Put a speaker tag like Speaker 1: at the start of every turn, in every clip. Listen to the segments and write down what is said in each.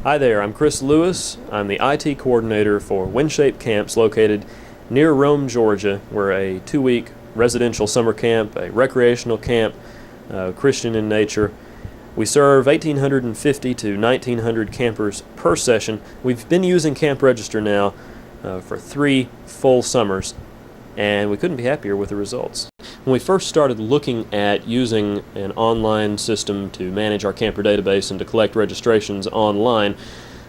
Speaker 1: Hi there, I'm Chris Lewis. I'm the IT coordinator for Winshape Camps located near Rome, Georgia. We're a 2-week residential summer camp, a recreational camp, Christian in nature. We serve 1,850 to 1,900 campers per session. We've been using Camp Register now for 3 full summers, and we couldn't be happier with the results. When we first started looking at using an online system to manage our camper database and to collect registrations online,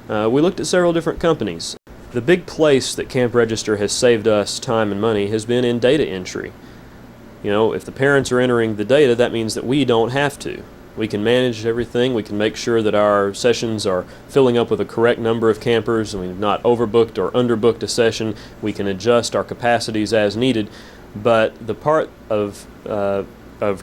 Speaker 1: we looked at several different companies. The big place that Camp Register has saved us time and money has been in data entry. You know, if the parents are entering the data, that means that we don't have to. We can manage everything. We can make sure that our sessions are filling up with a correct number of campers and we've not overbooked or underbooked a session. We can adjust our capacities as needed. But the part of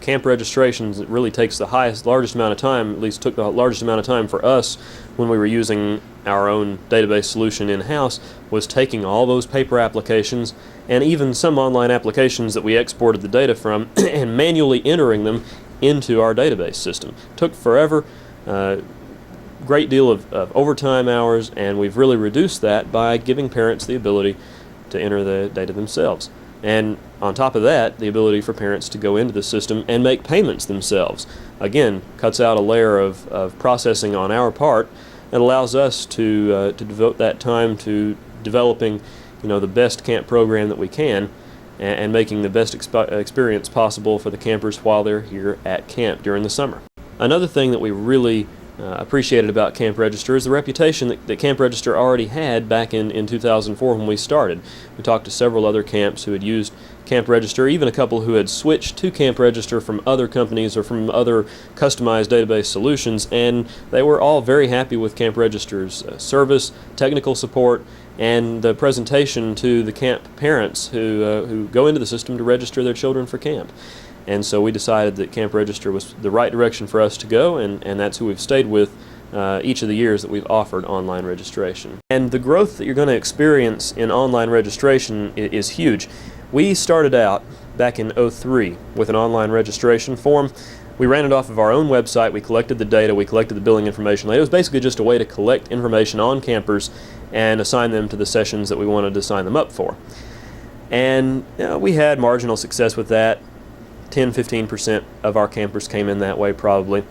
Speaker 1: camp registrations that really takes the largest amount of time, at least took the largest amount of time for us when we were using our own database solution in-house, was taking all those paper applications and even some online applications that we exported the data from and manually entering them into our database system. Took forever, great deal of overtime hours, and we've really reduced that by giving parents the ability to enter the data themselves. And on top of that, the ability for parents to go into the system and make payments themselves. Again, cuts out a layer of processing on our part and allows us to devote that time to developing, the best camp program that we can and making the best experience possible for the campers while they're here at camp during the summer. Another thing that we really appreciated about Camp Register is the reputation that Camp Register already had back in 2004 when we started. We talked to several other camps who had used Camp Register, even a couple who had switched to Camp Register from other companies or from other customized database solutions, and they were all very happy with Camp Register's service, technical support, and the presentation to the camp parents who go into the system to register their children for camp. And so we decided that Camp Register was the right direction for us to go, and that's who we've stayed with each of the years that we've offered online registration. And the growth that you're going to experience in online registration is huge. We started out back in '03 with an online registration form. We ran it off of our own website. We collected the data. We collected the billing information. It was basically just a way to collect information on campers and assign them to the sessions that we wanted to sign them up for. And we had marginal success with that. 10-15% of our campers came in that way probably.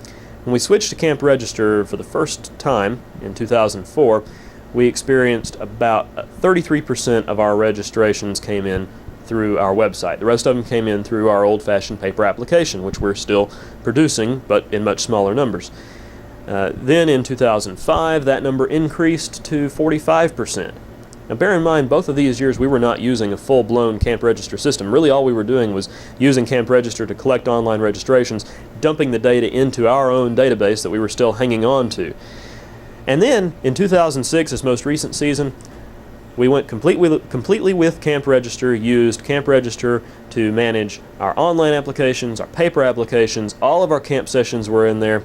Speaker 1: When we switched to Camp Register for the first time in 2004, we experienced about 33% of our registrations came in through our website. The rest of them came in through our old-fashioned paper application, which we're still producing, but in much smaller numbers. Then in 2005, that number increased to 45%. Now bear in mind, both of these years we were not using a full-blown Camp Register system. Really all we were doing was using Camp Register to collect online registrations, dumping the data into our own database that we were still hanging on to. And then in 2006, this most recent season, we went completely with Camp Register, used Camp Register to manage our online applications, our paper applications. All of our camp sessions were in there.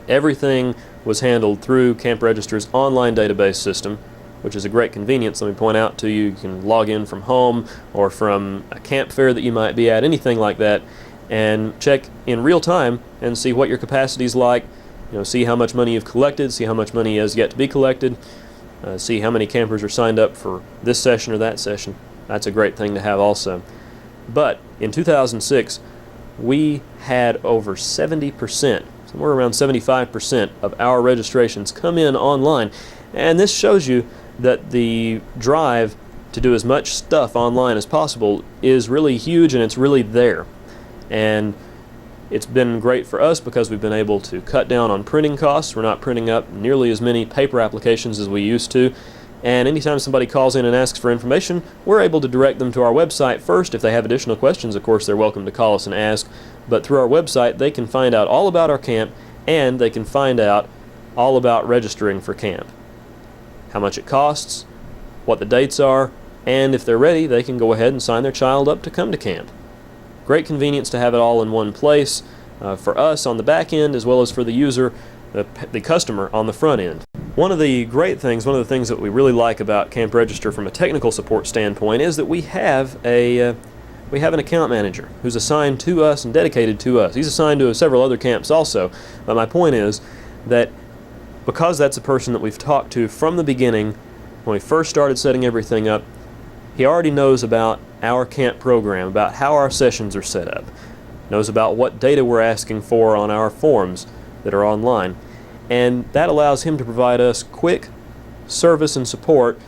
Speaker 1: Everything was handled through Camp Register's online database system, which is a great convenience. Let me point out to you, you can log in from home or from a camp fair that you might be at, anything like that, and check in real time and see what your capacity is like, see how much money you've collected, see how much money has yet to be collected, see how many campers are signed up for this session or that session. That's a great thing to have also. But in 2006, we had over 70%, somewhere around 75% of our registrations come in online. And this shows you that the drive to do as much stuff online as possible is really huge, and it's really there. And it's been great for us because we've been able to cut down on printing costs. We're not printing up nearly as many paper applications as we used to. And anytime somebody calls in and asks for information, we're able to direct them to our website first. If they have additional questions, of course, they're welcome to call us and ask. But through our website, they can find out all about our camp, and they can find out all about registering for camp. How much it costs, what the dates are, and if they're ready, they can go ahead and sign their child up to come to camp. Great convenience to have it all in one place for us on the back end, as well as for the user, the customer on the front end. One of the great things, one of the things that we really like about Camp Register from a technical support standpoint is that we have an account manager who's assigned to us and dedicated to us. He's assigned to several other camps also, but my point is that because that's a person that we've talked to from the beginning, when we first started setting everything up, he already knows about our camp program, about how our sessions are set up, knows about what data we're asking for on our forms that are online, and that allows him to provide us quick service and support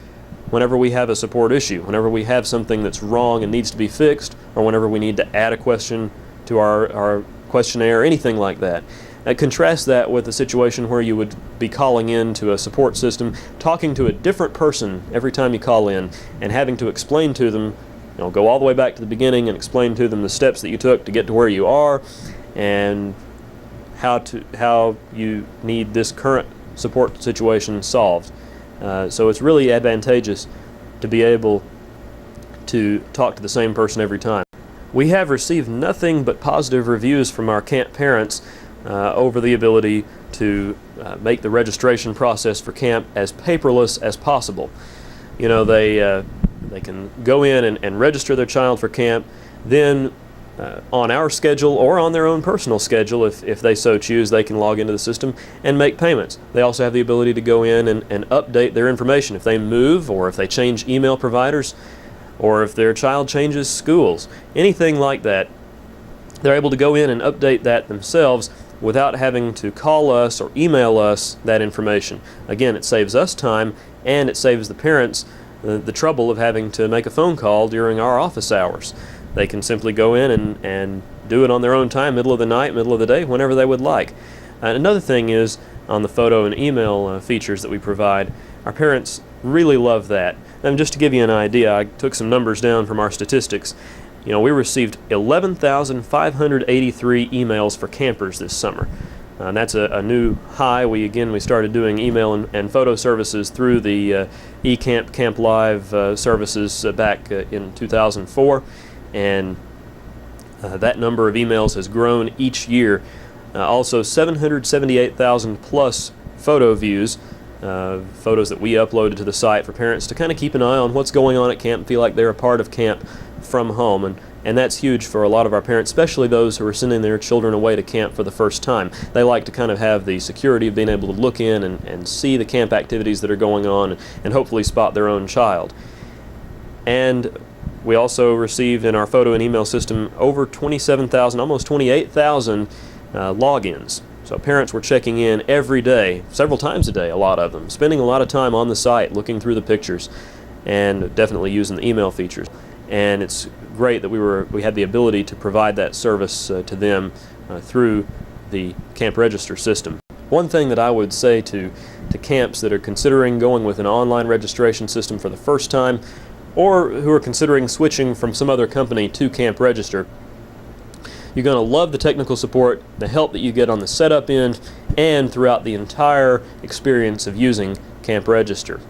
Speaker 1: whenever we have a support issue, whenever we have something that's wrong and needs to be fixed, or whenever we need to add a question to our questionnaire, or anything like that. Contrast that with a situation where you would be calling in to a support system, talking to a different person every time you call in, and having to explain to them, go all the way back to the beginning and explain to them the steps that you took to get to where you are, and how you need this current support situation solved. So it's really advantageous to be able to talk to the same person every time. We have received nothing but positive reviews from our camp parents over the ability to make the registration process for camp as paperless as possible. They can go in and register their child for camp, then on our schedule or on their own personal schedule, if they so choose, they can log into the system and make payments. They also have the ability to go in and update their information. If they move, or if they change email providers, or if their child changes schools, anything like that, they're able to go in and update that themselves without having to call us or email us that information. Again, it saves us time, and it saves the parents the trouble of having to make a phone call during our office hours. They can simply go in and do it on their own time, middle of the night, middle of the day, whenever they would like. Another thing is, on the photo and email features that we provide, our parents really love that. And just to give you an idea, I took some numbers down from our statistics. We received 11,583 emails for campers this summer. And that's a new high. We started doing email and photo services through the eCamp, Camp Live services back in 2004. And that number of emails has grown each year. Also, 778,000 plus photo views, photos that we uploaded to the site for parents to kind of keep an eye on what's going on at camp and feel like they're a part of camp from home. And that's huge for a lot of our parents, especially those who are sending their children away to camp for the first time. They like to kind of have the security of being able to look in and see the camp activities that are going on and hopefully spot their own child. And we also received in our photo and email system over 27,000, almost 28,000 logins. So parents were checking in every day, several times a day, a lot of them, spending a lot of time on the site, looking through the pictures, and definitely using the email features. And it's great that we had the ability to provide that service to them through the Camp Register system. One thing that I would say to camps that are considering going with an online registration system for the first time, or who are considering switching from some other company to Camp Register, you're going to love the technical support, the help that you get on the setup end, and throughout the entire experience of using Camp Register.